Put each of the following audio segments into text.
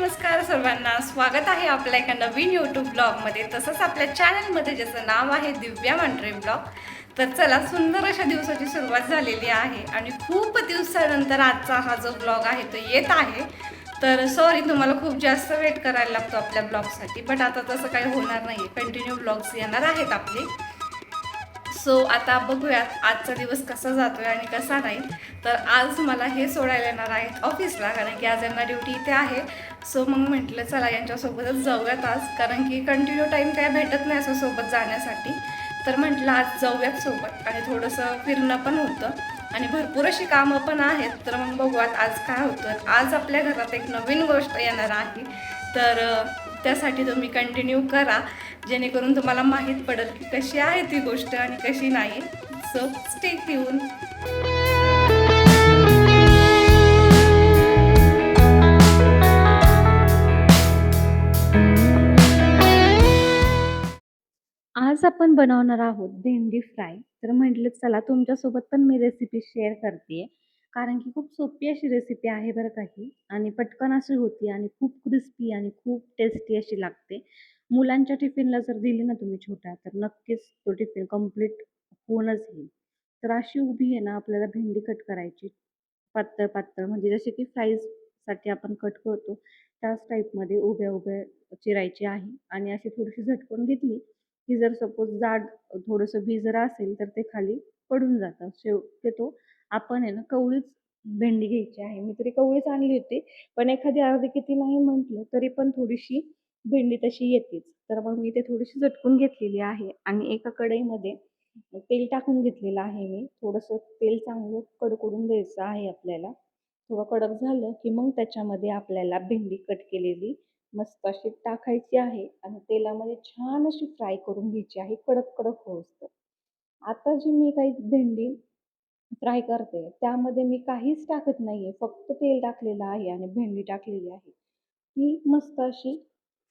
नमस्कार सर्वांना. स्वागत आहे आपल्या एका नवीन यूट्यूब ब्लॉगमध्ये. तसंच आपल्या चॅनलमध्ये ज्याचं नाव आहे दिव्या मांढरे ब्लॉग. तर चला, सुंदर अशा दिवसाची सुरुवात झालेली आहे आणि खूप दिवसानंतर आजचा हा जो ब्लॉग आहे तो येत आहे. तर सॉरी, तुम्हाला खूप जास्त वेट करायला लागतो आपल्या ब्लॉगसाठी, बट आता तसं काही होणार नाही. कंटिन्यू ब्लॉग्स येणार आहेत आपले. सो आता बघूयात आजचा दिवस कसा जातोय आणि कसा नाही. तर आज मला हे सोडायला येणार आहेत ऑफिसला, कारण की आज यांना ड्युटी इथे आहे. सो मग म्हटलं चला यांच्यासोबतच जाऊयात आज, कारण की कंटिन्यू टाईम काय भेटत नाही असं सोबत जाण्यासाठी. तर म्हटलं आज जाऊयात सोबत आणि थोडंसं फिरणं पण होतं आणि भरपूर अशी कामं पण आहेत. तर मग बघूयात आज काय होतं. आज आपल्या घरात एक नवीन गोष्ट येणार आहे. तर त्यासाठी तुम्ही कंटिन्यू करा, जेणेकरून तुम्हाला माहीत पडेल की कशी आहे ती गोष्ट आणि कशी नाही. So stay tune. आज आपण बनवणार आहोत भेंडी फ्राय. तर म्हटलं चला तुमच्यासोबत पण मी रेसिपी शेअर करते, कारण की खूप सोपी अशी रेसिपी आहे बरं का ही, आणि पटकन अशी होती आणि खूप क्रिस्पी आणि खूप टेस्टी अशी लागते. मुलांच्या टिफिनला जर दिली ना तुम्ही छोट्या, तर नक्कीच तो टिफिन कंप्लीट होऊनच येईल. तर अशी उभी आहे ना आपल्याला भेंडी कट करायची, पातळ पातळ, म्हणजे जसे की फ्राईजसाठी आपण कट करतो त्याच टाईपमध्ये उभ्या उभ्या चिरायची आहे. आणि अशी थोडीशी झटकून घेतली की जर सपोज जाड थोडंसं बी जर असेल तर ते खाली पडून जातं. शक्यतो आपण आहे ना कवळीच भेंडी घ्यायची आहे. मी तरी कवळीच आणली होती, पण एखादी अर्धी किती नाही म्हटलं तरी पण थोडीशी भेंडी तशी येतेच. तर मग मी ते थोडीशी झटकून घेतलेली आहे आणि एका कढईमध्ये तेल टाकून घेतलेलं आहे मी. थोडंसं तेल चांगलं कडकडून द्यायचं आहे आपल्याला. थोडं कडक झालं की मग त्याच्यामध्ये आपल्याला भेंडी कट केलेली मस्त अशी टाकायची आहे आणि तेलामध्ये छान अशी फ्राय करून घ्यायची आहे, कडक कडक होईस्तोवर. आता जी मी काही भेंडी फ्राय करते त्यामध्ये मी काहीच टाकत नाहीये, फक्त तेल टाकलेलं आहे आणि भेंडी टाकलेली आहे. ती मस्त अशी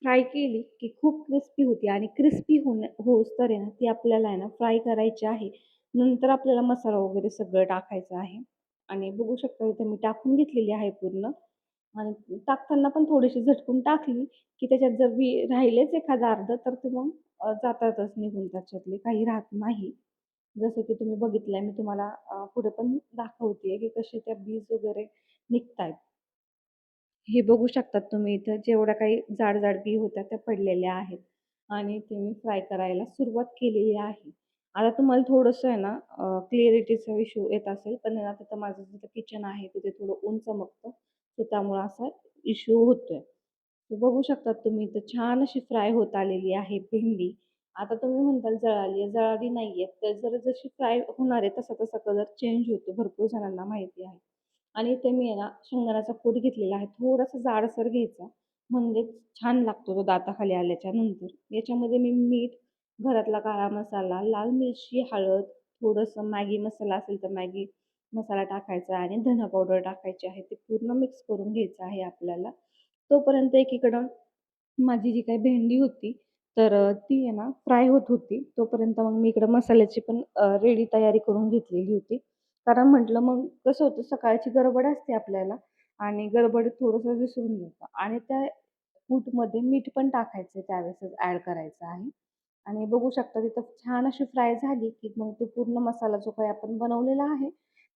फ्राय केली की खूप क्रिस्पी होती आणि क्रिस्पी होईस्तोवर आहे ना ती आपल्याला आहे ना फ्राय करायची आहे. नंतर आपल्याला मसाला वगैरे सगळं टाकायचं आहे. आणि बघू शकता इथे मी टाकून घेतलेली आहे पूर्ण. आणि टाकताना पण थोडीशी झटकून टाकली की त्याच्यात जर बी राहिलेच एखादं अर्ध तर ते मग जातातच निघून, त्याच्यातले काही राहत नाही. जसं की तुम्ही बघितलंय, मी तुम्हाला पुढे पण दाखवतेय की कसे त्या बीज वगैरे निघतायत. हे बघू शकतात तुम्ही इथं जेवढ्या काही जाड-जाड बी होत्या त्या पडलेल्या आहेत आणि ते मी फ्राय करायला सुरुवात केलेली आहे. आता तुम्हाला थोडंसं आहे ना क्लिअरिटीचा इश्यू येत असेल, पण आहे ना तिथं माझं जिथं किचन आहे तिथे थोडं ऊन चमकतं, तर त्यामुळं असा इश्यू होतोय. तर बघू शकतात तुम्ही इथं छान अशी फ्राय होत आलेली आहे भेंडी. आता तुम्ही म्हणताल जळाली आहे, जळाली नाहीये. तर जर जशी फ्राय होणार आहे तसा-तसा कलर चेंज होतो, भरपूर जणांना माहिती आहे. आणि इथे मी आहे ना शेंगदाण्याचा कूट घेतलेला आहे. थोडासा जाडसर घ्यायचा, म्हणजे छान लागतो तो दाताखाली आल्याच्या नंतर. याच्यामध्ये मी मीठ, घरातला काळा मसाला, लाल मिरची, हळद, थोडंसं मॅगी मसाला असेल तर मॅगी मसाला टाकायचा आणि धना पावडर टाकायची आहे. ते पूर्ण मिक्स करून घ्यायचं आहे आपल्याला. तोपर्यंत एकीकडं माझी जी काही भेंडी होती, तर ती आहे ना फ्राय होत होती. तोपर्यंत मग मी इकडं मसाल्याची पण रेडी तयारी करून घेतलेली होती. कारण म्हटलं मग कसं होतं, सकाळची गडबड असते आपल्याला आणि गडबडीत थोडंसं विसरून जातं आणि त्या कूटमध्ये मीठ पण टाकायचं त्यावेळेसच ॲड करायचं आहे. आणि बघू शकता तिथं छान अशी फ्राय झाली की मग तो पूर्ण मसाला जो काही आपण बनवलेला आहे,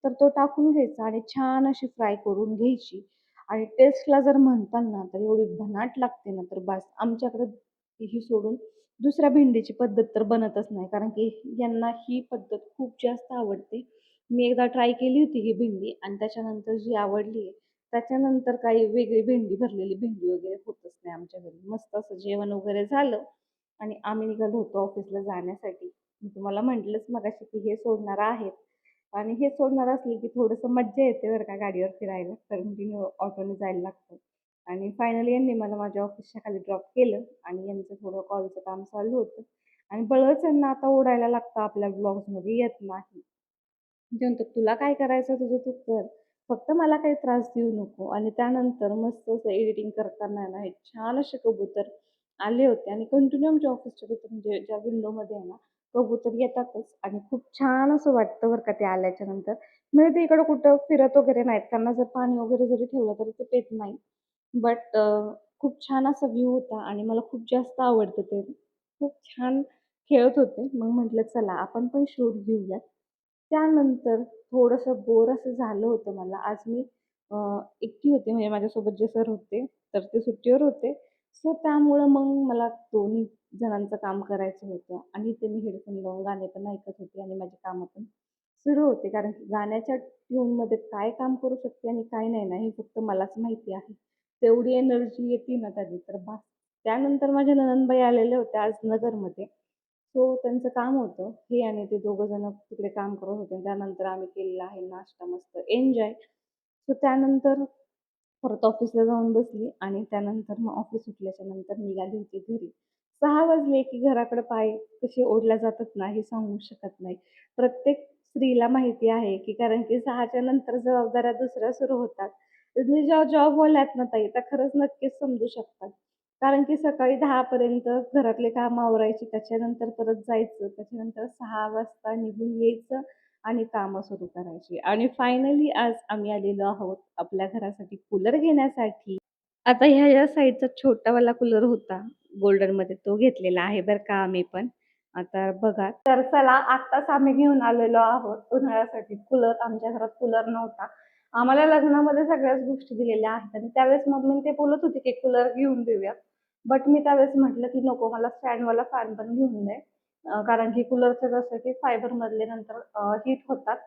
तर तो टाकून घ्यायचा आणि छान अशी फ्राय करून घ्यायची. आणि टेस्टला जर म्हणताल ना तर एवढी भन्नाट लागते ना, तर बास. आमच्याकडं ही सोडून दुसऱ्या भेंडीची पद्धत तर बनतच नाही, कारण की यांना ही पद्धत खूप जास्त आवडते. मी एकदा ट्राय केली होती ही भेंडी आणि त्याच्यानंतर जी आवडली आहे, त्याच्यानंतर काही वेगळी भेंडी, भरलेली भेंडी वगैरे होतच नाही आमच्या घरी. मस्त असं जेवण वगैरे झालं आणि आम्ही निघालो होतो ऑफिसला जाण्यासाठी. मी तुम्हाला म्हटलंच मगाशी की हे सोडणार आहेत आणि हे सोडणार असले की थोडंसं मज्जा येते बरं का गाडीवर फिरायला. कंटिन्यू ऑटोने जायला लागतं. आणि फायनली यांनी मला माझ्या ऑफिसच्या खाली ड्रॉप केलं आणि यांचं थोडं कॉलचं काम चालू होतं आणि बळच यांना आता ओढायला लागतं, आपल्या ब्लॉग्समध्ये येत नाही. ते म्हणतात, "तुला काय करायचं तुझं तू कर. फक्त मला काही त्रास देऊ नको." आणि त्यानंतर मस्त असं एडिटिंग करताना आहे ना, हे छान असे कबूतर आले होते आणि कंटिन्यू आमच्या ऑफिसच्या तिथं म्हणजे ज्या विंडोमध्ये आहे ना, कबूतर येतातच आणि खूप छान असं वाटतं बरं का ते आल्याच्या नंतर. म्हणजे ते इकडं कुठं फिरत वगैरे नाहीत. त्यांना जर पाणी वगैरे जरी ठेवलं तरी ते पेत नाहीत. बट खूप छान असा व्ह्यू होता आणि मला खूप जास्त आवडतं ते. खूप छान खेळत होते. मग म्हटलं चला आपण पण शूट घेऊयात. त्यानंतर थोडंसं बोर असं झालं होतं मला. आज मी अ, एकटी होते म्हणजे माझ्यासोबत जे सर होते, तर ते सुट्टीवर होते. सो त्यामुळं मग मला दोन्ही जणांचं काम करायचं होतं आणि ते मी हेडफोन लावून गाणे पण ऐकत होते आणि माझी कामं पण सुरू होते. कारण की गाण्याच्या ट्यूनमध्ये काय काम करू शकते आणि काय नाही ना, हे फक्त मलाच माहिती आहे. तेवढी एनर्जी येते ना त्यानी तर बास. त्यानंतर माझ्या नणंदबाई आलेल्या होत्या आज नगरमध्ये. सो त्यांचं काम होतं. हे आणि ते दोघं जण तिकडे काम करत होते. त्यानंतर आम्ही केलेला आहे नाश्ता मस्त एन्जॉय. सो त्यानंतर परत ऑफिसला जाऊन बसली आणि त्यानंतर मग ऑफिस सुटल्याच्या नंतर निघाली होती घरी. 6 वाजले की घराकडे पाय कसे ओढले जातात ना, हे सांगू शकत नाही. प्रत्येक स्त्रीला माहिती आहे, की कारण की 6च्या नंतर जबाबदाऱ्या दुसऱ्या सुरू होतात. तुम्ही जेव्हा जॉबवाल्या आहेत ना ताई, त्या खरंच नक्कीच समजू शकतात. कारण की सकाळी 10 पर्यंत घरातले कामं आवरायची, त्याच्यानंतर परत जायचं, त्याच्यानंतर 6 वाजता निघून यायचं आणि कामं सुरू करायची आणि फायनली आज आम्ही आलेलो आहोत आपल्या घरासाठी कूलर घेण्यासाठी. आता ह्या या साइडचा छोटावाला कूलर होता गोल्डनमध्ये तो घेतलेला आहे बरं का आम्ही पण. आता बघा तर चला आत्ताच आम्ही घेऊन आलेलो आहोत उन्हाळ्यासाठी कूलर. आमच्या घरात कूलर नव्हता. आम्हाला लग्नामध्ये सगळ्याच गोष्टी दिलेल्या आहेत आणि त्यावेळेस मम्मीने ते बोलत होते की कूलर घेऊन देऊयात. बट मी त्यावेळेस म्हटलं की नको मला स्टँडवाला फॅन पण घेऊन दे. कारण की कूलरचं कसं की फायबरमधले नंतर हीट होतात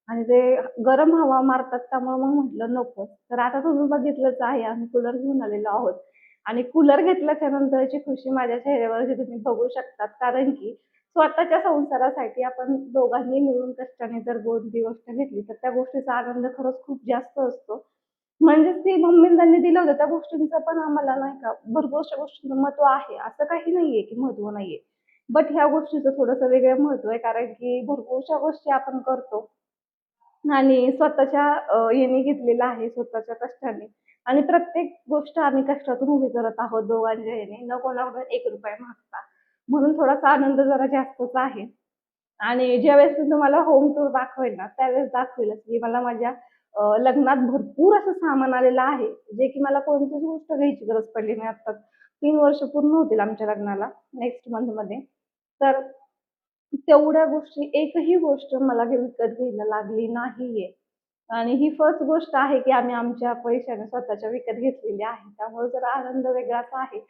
आणि ते गरम हवा मारतात त्यामुळे मग म्हटलं नको. तर आता तुम्ही बघितलंच आहे आम्ही कूलर घेऊन आलेलो आहोत आणि कूलर घेतल्याच्या नंतरची खुशी माझ्या चेहऱ्यावरची तुम्ही बघू शकतात. कारण की स्वतःच्या संसारासाठी आपण दोघांनी मिळून कष्टाने जर कोणती गोष्ट घेतली तर त्या गोष्टीचा आनंद खरंच खूप जास्त असतो. म्हणजेच ती मम्मीने त्यांनी दिलं होतं त्या गोष्टींचं पण आम्हाला नाही का भरपूरशा गोष्टींचं महत्त्व आहे. असं काही नाहीये की महत्त्व नाहीये. बट ह्या गोष्टीचं थोडंसं वेगळं महत्त्व आहे कारण की भरपूरशा गोष्टी आपण करतो आणि स्वतःच्या याने घेतलेला आहे, स्वतःच्या कष्टाने आणि प्रत्येक गोष्ट आम्ही कष्टातून उभी करत आहोत दोघांच्या ह्याने, न कोणाकडून ₹1 मागता. म्हणून थोडासा आनंद जरा जास्तच आहे. आणि ज्यावेळेस मी तुम्हाला होम टूर दाखवेल ना, त्यावेळेस दाखवेलच की मला माझ्या लग्नात भरपूर असं सामान आलेलं आहे, जे की मला कोणतीच गोष्ट घ्यायची गरज पडली नाही. आता 3 वर्ष पूर्ण होतील आमच्या लग्नाला नेक्स्ट मंथमध्ये. तर तेवढ्या गोष्टी एकही गोष्ट मला विकत घ्यायला लागली नाहीये. आणि ही फर्स्ट गोष्ट आहे, की आम्ही आमच्या पैशाने स्वतःच्या विकत घेतलेली आहे. त्यामुळे जरा आनंद वेगळाच आहे.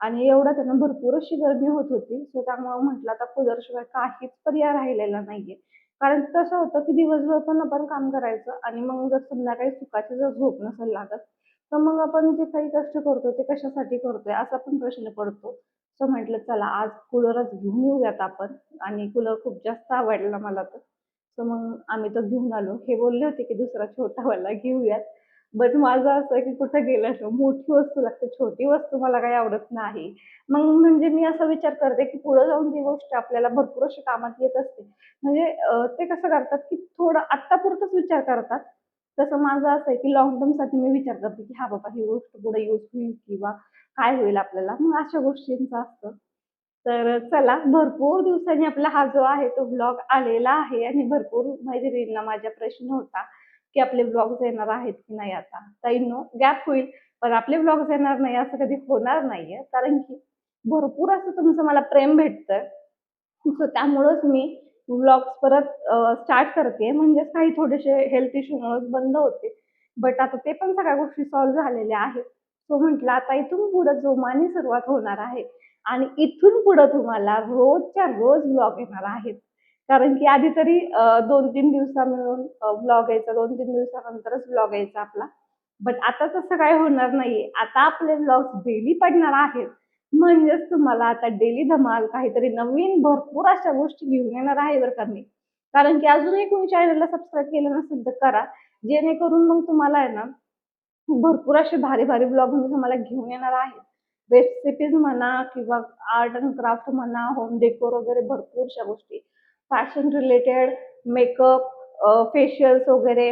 आणि एवढ्यात आहे ना भरपूर अशी गरमी होत होती. सो त्यामुळे म्हटलं आता कूलरशिवाय काहीच पर्याय राहिलेला नाहीये. कारण कसं होतं, की दिवसभर पण आपण काम करायचं आणि मग जर संध्याकाळी सुखाची जर झोप नसेल लागत, तर मग आपण जे काही कष्ट करतो ते कशासाठी करतोय असा पण प्रश्न पडतो. सो म्हटलं चला आज कूलरच घेऊन येऊयात आपण आणि कूलर खूप जास्त आवडला मला तर. सो मग आम्ही तो घेऊन आलो. हे बोलले होते, की दुसरा छोटावाला घेऊयात. बट माझं असं आहे, की कुठं गेल्याशिवाय मोठी वस्तू लागते, छोटी वस्तू मला काही आवडत नाही. मग म्हणजे मी असा विचार करते, की पुढे जाऊन ती गोष्ट आपल्याला भरपूर अशी कामात येत असते. म्हणजे ते कसं करतात, की थोडं आत्तापुरतंच विचार करतात. तसं माझं असं आहे, की लाँग टर्मसाठी मी विचार करते, की हां बाबा ही गोष्ट पुढे यूज होईल किंवा काय होईल आपल्याला. मग अशा गोष्टींचं असतं. तर चला भरपूर दिवसांनी आपला हा जो आहे तो व्लॉग आलेला आहे आणि भरपूर मैत्रिणींना माझा प्रश्न होता, की आपले व्लॉग्स येणार आहेत की नाही आता. ताईंनो गॅप होईल, पण आपले व्लॉग्स येणार नाही असं कधी होणार नाहीये. कारण की भरपूर असं तुमचं मला प्रेम भेटतंय. सो त्यामुळंच मी व्लॉग्स परत स्टार्ट करतेय. म्हणजेच काही थोडेसे हेल्थ इश्यूमुळेच बंद होते. बट आता ते पण सगळ्या गोष्टी सॉल्व्ह झालेल्या आहेत. सो म्हटलं आता इथून पुढे जोमाने सुरुवात होणार आहे आणि इथून पुढे तुम्हाला रोजच्या रोज व्लॉग येणार आहेत. कारण की आधी तरी 2-3 दिवसा मिळून व्लॉग यायचा, 2-3 दिवसानंतरच व्लॉग यायचा आपला. बट आता तसं काही होणार नाहीये. आता आपले व्लॉग्स डेली पडणार आहेत. म्हणजेच तुम्हाला आता डेली धमाल काहीतरी नवीन भरपूर अशा गोष्टी घेऊन येणार आहे बरं का मी. कारण की अजूनही कोणी चॅनलला सबस्क्राईब केलं नसेल तर करा. जेणेकरून मग तुम्हाला आहे ना भरपूर असे भारी-भारी व्लॉग मी तुम्हाला घेऊन येणार आहे. रेसिपीज म्हणा किंवा आर्ट अँड क्राफ्ट म्हणा, होम डेकोर वगैरे भरपूरशा गोष्टी. फॅशन रिलेटेड, मेकअप, फेशियल्स वगैरे,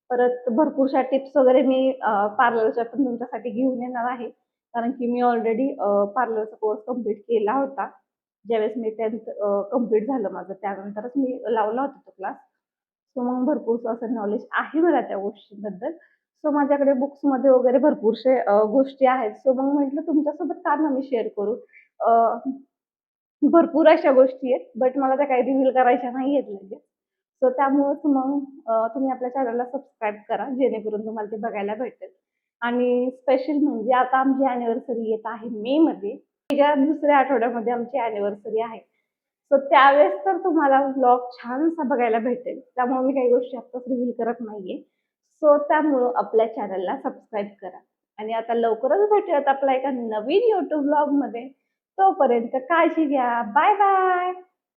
परत भरपूरशा टिप्स वगैरे मी पार्लरच्या पण तुमच्यासाठी घेऊन येणार आहे. कारण की मी ऑलरेडी पार्लरचा कोर्स कंप्लीट केला होता. ज्यावेळेस मी 10th कंप्लीट झालं माझं त्यानंतरच मी लावला होता तो क्लास. सो मग भरपूरसं असं नॉलेज आहे मला त्या गोष्टींबद्दल. सो माझ्याकडे बुक्समध्ये वगैरे भरपूरशे गोष्टी आहेत. सो मग म्हटलं तुमच्यासोबत का ना मी शेअर करू. अ, भरपूर अशा गोष्टी आहेत, बट मला त्या काही रिव्हील करायच्या नाहीयेत लगेच. सो त्यामुळेच मग तुम्ही आपल्या चॅनलला सबस्क्राईब करा, जेणेकरून तुम्हाला ते बघायला भेटेल. आणि स्पेशल म्हणजे आता आमची अॅनिव्हर्सरी येत आहे मेमध्ये. तिच्या दुसऱ्या आठवड्यामध्ये आमची अॅनिव्हर्सरी आहे. सो त्यावेळेस तर तुम्हाला व्लॉग छानसा बघायला भेटेल. त्यामुळे मी काही गोष्टी आत्ताच रिव्हील करत नाहीये. सो त्यामुळं आपल्या चॅनलला सबस्क्राईब करा. आणि आता लवकरच भेटूयात आपल्या एका नवीन YouTube व्लॉगमध्ये. तोपर्यंत काळजी घ्या. Bye bye.